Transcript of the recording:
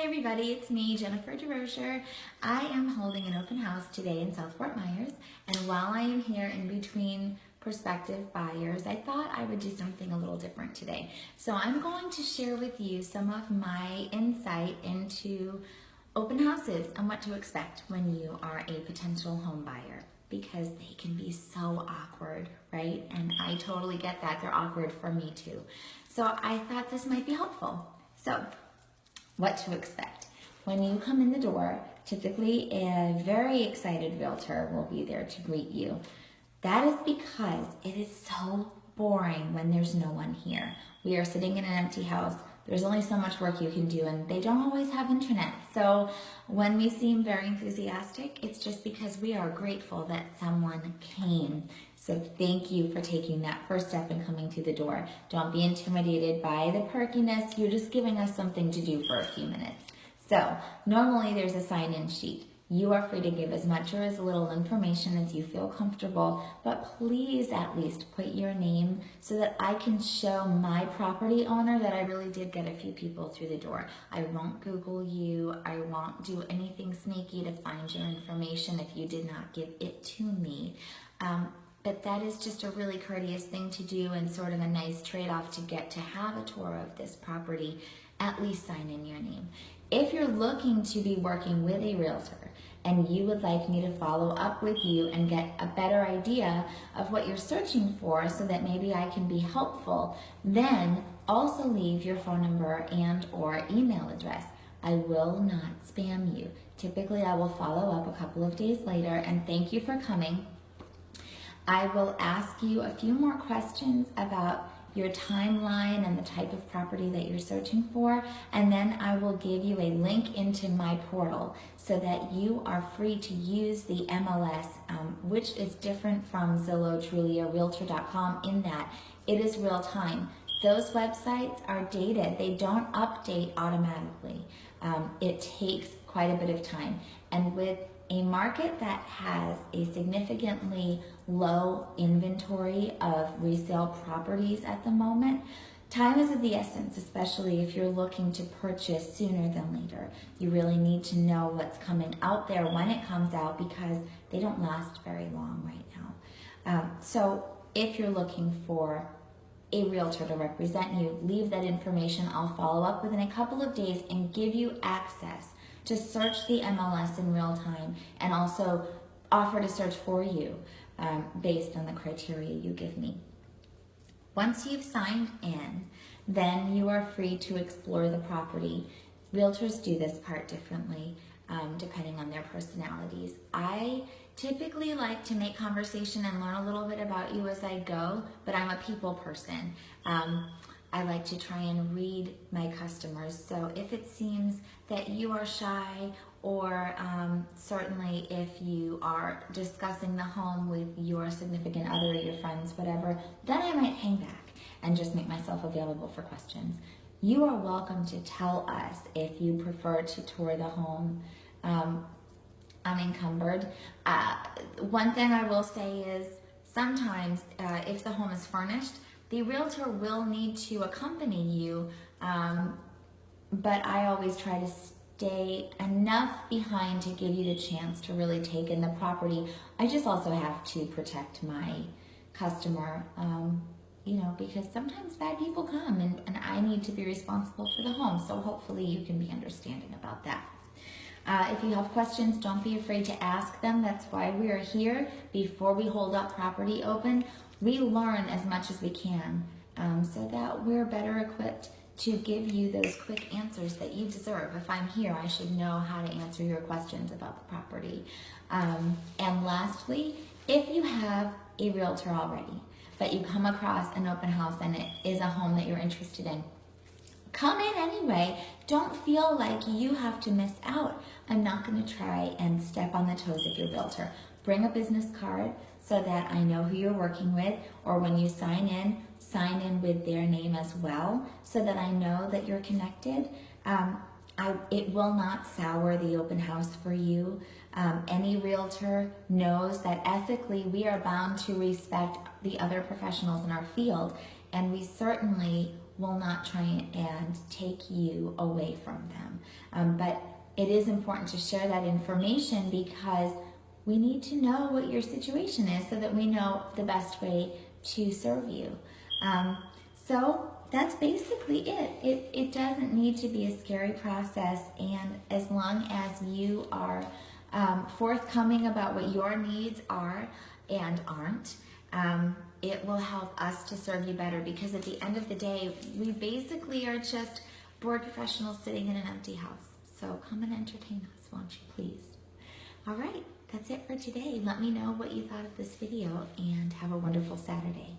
everybody, it's me, Jennifer DeRozier. I am holding an open house today in South Fort Myers, and while I am here in between prospective buyers, I thought I would do something a little different today. So I'm going to share with you some of my insight into open houses and what to expect when you are a potential home buyer, because they can be so awkward, right? And I totally get that. They're awkward for me too. So I thought this might be helpful. So, what to expect. When you come in the door, typically a very excited realtor will be there to greet you. That is because it is so boring when there's no one here. We are sitting in an empty house. There's only so much work you can do, and they don't always have internet. So when we seem very enthusiastic, it's just because we are grateful that someone came. So thank you for taking that first step and coming through the door. Don't be intimidated by the perkiness. You're just giving us something to do for a few minutes. So normally there's a sign-in sheet. You are free to give as much or as little information as you feel comfortable, but please at least put your name so that I can show my property owner that I really did get a few people through the door. I won't Google you. I won't do anything sneaky to find your information if you did not give it to me. But that is just a really courteous thing to do and sort of a nice trade-off to get to have a tour of this property. At least sign in your name. If you're looking to be working with a realtor and you would like me to follow up with you and get a better idea of what you're searching for so that maybe I can be helpful, then also leave your phone number and or email address. I will not spam you. Typically, I will follow up a couple of days later and thank you for coming. I will ask you a few more questions about your timeline and the type of property that you're searching for, and then I will give you a link into my portal so that you are free to use the MLS, which is different from Zillow, Trulia, Realtor.com in that it is real time. Those websites are dated. They don't update automatically. It takes quite a bit of time. And with a market that has a significantly low inventory of resale properties at the moment, time is of the essence, especially if you're looking to purchase sooner than later. You really need to know what's coming out there when it comes out because they don't last very long right now. So if you're looking for a realtor to represent you, leave that information. I'll follow up within a couple of days and give you access to search the MLS in real time and also offer to search for you based on the criteria you give me. Once you've signed in, then you are free to explore the property. Realtors do this part differently depending on their personalities. I typically like to make conversation and learn a little bit about you as I go, but I'm a people person. I like to try and read my customers. So if it seems that you are shy or certainly if you are discussing the home with your significant other, your friends, whatever, then I might hang back and just make myself available for questions. You are welcome to tell us if you prefer to tour the home unencumbered. One thing I will say is sometimes if the home is furnished, the realtor will need to accompany you, but I always try to stay enough behind to give you the chance to really take in the property. I just also have to protect my customer, because sometimes bad people come and I need to be responsible for the home, so hopefully you can be understanding about that. If you have questions, don't be afraid to ask them. That's why we are here. Before we hold up property open, we learn as much as we can so that we're better equipped to give you those quick answers that you deserve. If I'm here, I should know how to answer your questions about the property. And lastly, if you have a realtor already, but you come across an open house and it is a home that you're interested in, come in anyway. Don't feel like you have to miss out. I'm not going to try and step on the toes of your realtor. Bring a business card so that I know who you're working with, or when you sign in with their name as well so that I know that you're connected. It will not sour the open house for you. Any realtor knows that ethically we are bound to respect the other professionals in our field, and we certainly will not try and take you away from them. But it is important to share that information because we need to know what your situation is so that we know the best way to serve you. So that's basically it. It doesn't need to be a scary process, and as long as you are forthcoming about what your needs are and aren't, it will help us to serve you better, because at the end of the day, we basically are just bored professionals sitting in an empty house. So come and entertain us, won't you please? All right, that's it for today. Let me know what you thought of this video, and have a wonderful Saturday.